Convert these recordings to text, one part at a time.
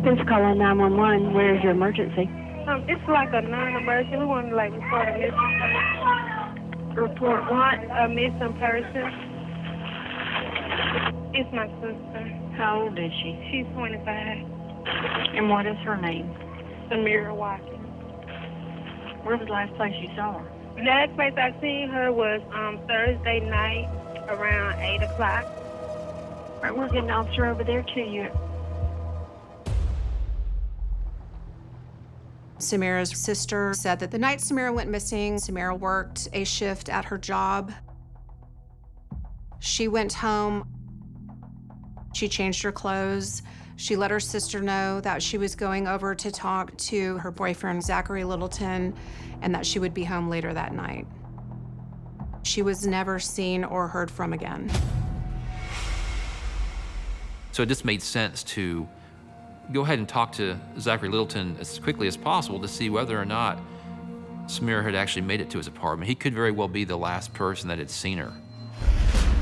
Pensacola 911. Where is your emergency? It's like a non-emergency. We want to report a missing person. Report what? A missing person. It's my sister. How old is she? She's 25. And what is her name? Samira Watkins. Where's the last place you saw her? The last place I seen her was Thursday night around 8 o'clock. All right, we'll get an officer over there to you. Samira's sister said that the night Samira went missing, Samira worked a shift at her job. She went home. She changed her clothes. She let her sister know that she was going over to talk to her boyfriend, Zachary Littleton, and that she would be home later that night. She was never seen or heard from again. So it just made sense to go ahead and talk to Zachary Littleton as quickly as possible to see whether or not Samira had actually made it to his apartment. He could very well be the last person that had seen her.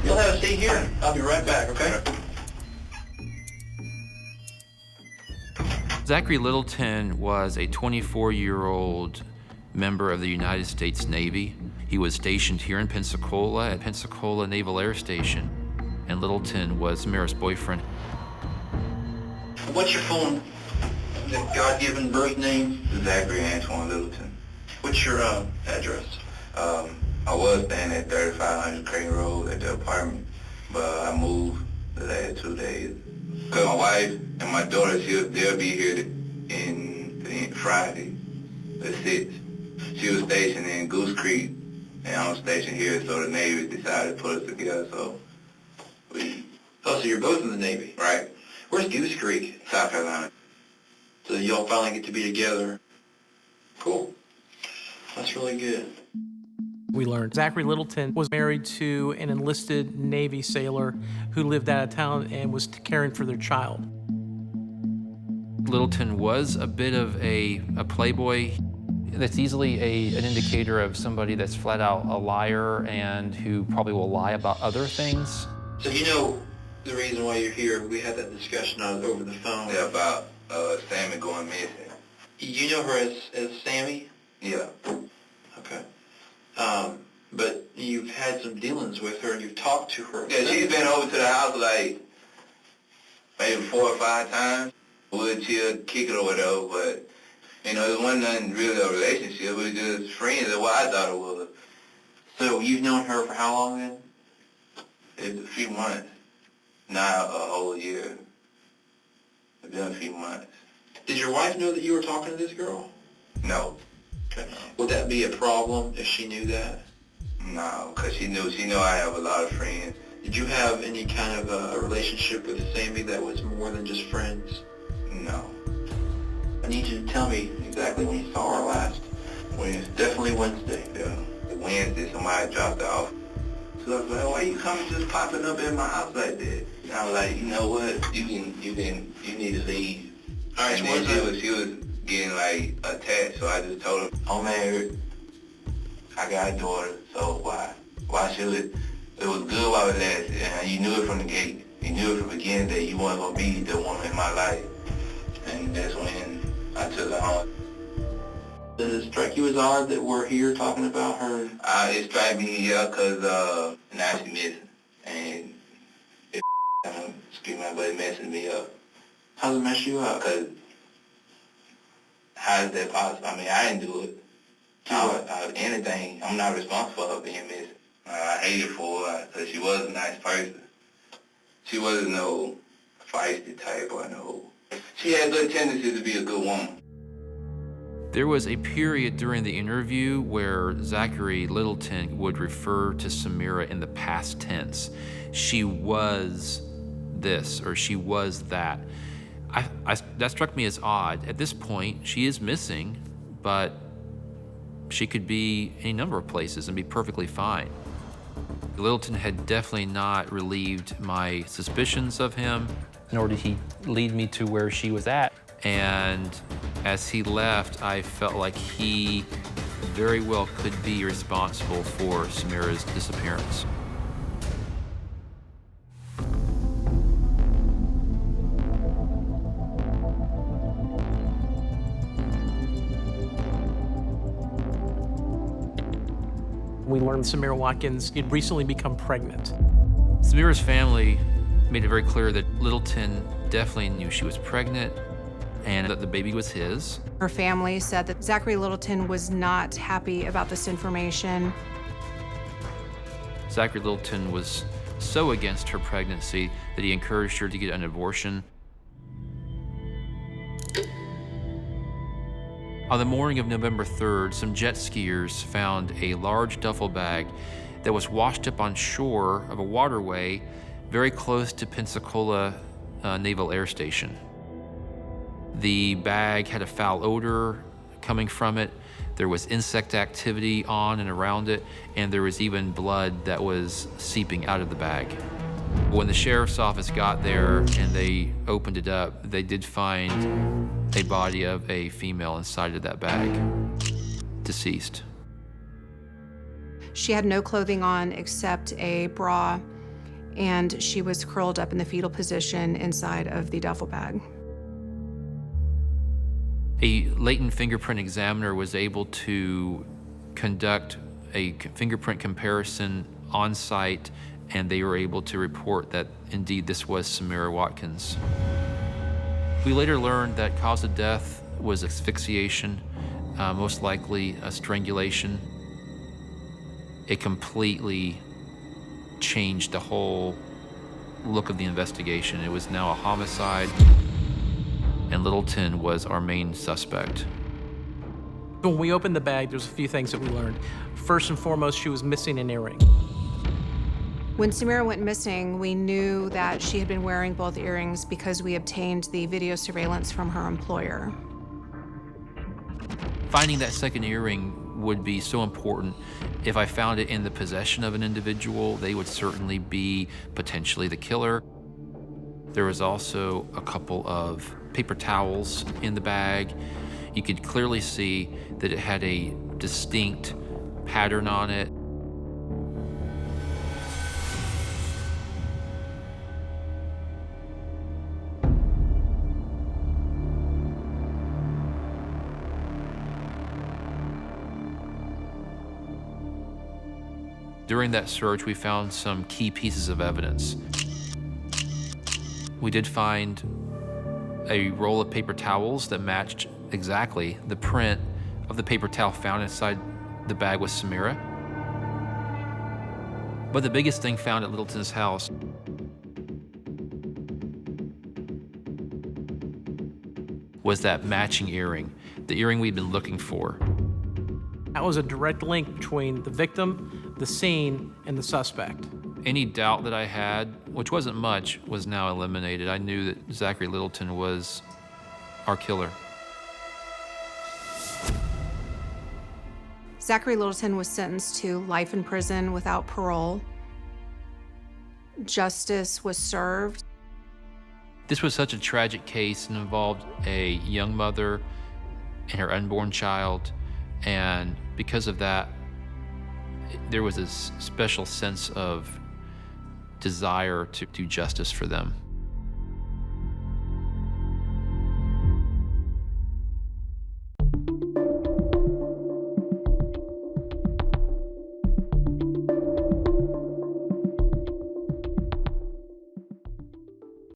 You'll have a seat here. I'll be right back, okay? Zachary Littleton was a 24-year-old member of the United States Navy. He was stationed here in Pensacola at Pensacola Naval Air Station, and Littleton was Samira's boyfriend. What's your phone? The God-given birth name? Zachary Antoine Littleton. What's your address? I was staying at 3500 Creighton Road at the apartment, but I moved the last 2 days. Because my wife and my daughter, they'll be here in Friday, the 6th. She was stationed in Goose Creek, and I'm stationed here, so the Navy decided to put us together, so we... Oh, so you're both in the Navy? Right. Where's Goose Creek? South Carolina. So y'all finally get to be together. Cool. That's really good. We learned Zachary Littleton was married to an enlisted Navy sailor who lived out of town and was caring for their child. Littleton was a bit of a playboy. That's easily an indicator of somebody that's flat out a liar and who probably will lie about other things. So you know the reason why you're here, we had that discussion over the phone. Yeah, about Sammy going missing. You know her as Sammy? Yeah. Okay. But you've had some dealings with her and you've talked to her. Yeah, she's been over to the house like maybe 4 or 5 times. We'd chill, kick it or whatever, but you know, it wasn't nothing really a relationship. We were just friends. That's what I thought it was. So you've known her for how long then? It's a few months, not a whole year. It's been a few months. Did your wife know that you were talking to this girl? No. Okay. Would that be a problem if she knew that? No, because she knew I have a lot of friends. Did you have any kind of a relationship with Sammy that was more than just friends? No. I need you to tell me exactly when you saw her last. Wednesday. Definitely Wednesday. Yeah. Wednesday, somebody dropped off. So I was like, why you coming just popping up at my house like that? And I was like, you know what? You need to leave. All right, and then she was getting like attached, so I just told her, I'm married. I got a daughter, so why should it? It was good while it lasted, and you knew it from the gate. You knew it from the beginning that you weren't gonna be the woman in my life, and that's when I took her home. Does it strike you as odd that we're here talking about her? It struck me, yeah, because now she's missing, and I'm screaming, but it messes me up. How does it mess you up? Because how is that possible? I mean, I didn't do it. Anything, I'm not responsible for her being missing. I hate it for her because she was a nice person. She wasn't no feisty type or no. She had good tendencies to be a good woman. There was a period during the interview where Zachary Littleton would refer to Samira in the past tense. She was this or she was that. That struck me as odd. At this point, she is missing, but she could be any number of places and be perfectly fine. Littleton had definitely not relieved my suspicions of him, nor did he lead me to where she was at. And as he left, I felt like he very well could be responsible for Samira's disappearance. learned Samira Watkins had recently become pregnant. Samira's family made it very clear that Littleton definitely knew she was pregnant and that the baby was his. Her family said that Zachary Littleton was not happy about this information. Zachary Littleton was so against her pregnancy that he encouraged her to get an abortion. On the morning of November 3rd, some jet skiers found a large duffel bag that was washed up on shore of a waterway very close to Pensacola Naval Air Station. The bag had a foul odor coming from it. There was insect activity on and around it, and there was even blood that was seeping out of the bag. When the sheriff's office got there and they opened it up, they did find a body of a female inside of that bag, deceased. She had no clothing on except a bra, and she was curled up in the fetal position inside of the duffel bag. A latent fingerprint examiner was able to conduct a fingerprint comparison on site, and they were able to report that indeed this was Samira Watkins. We later learned that cause of death was asphyxiation, most likely a strangulation. It completely changed the whole look of the investigation. It was now a homicide, and Littleton was our main suspect. When we opened the bag, there's a few things that we learned. First and foremost, she was missing an earring. When Samira went missing, we knew that she had been wearing both earrings because we obtained the video surveillance from her employer. Finding that second earring would be so important. If I found it in the possession of an individual, they would certainly be potentially the killer. There was also a couple of paper towels in the bag. You could clearly see that it had a distinct pattern on it. During that search, we found some key pieces of evidence. We did find a roll of paper towels that matched exactly the print of the paper towel found inside the bag with Samira. But the biggest thing found at Littleton's house was that matching earring, the earring we'd been looking for. That was a direct link between the victim, the scene, and the suspect. Any doubt that I had, which wasn't much, was now eliminated. I knew that Zachary Littleton was our killer. Zachary Littleton was sentenced to life in prison without parole. Justice was served. This was such a tragic case and involved a young mother and her unborn child, and because of that, there was this special sense of desire to do justice for them.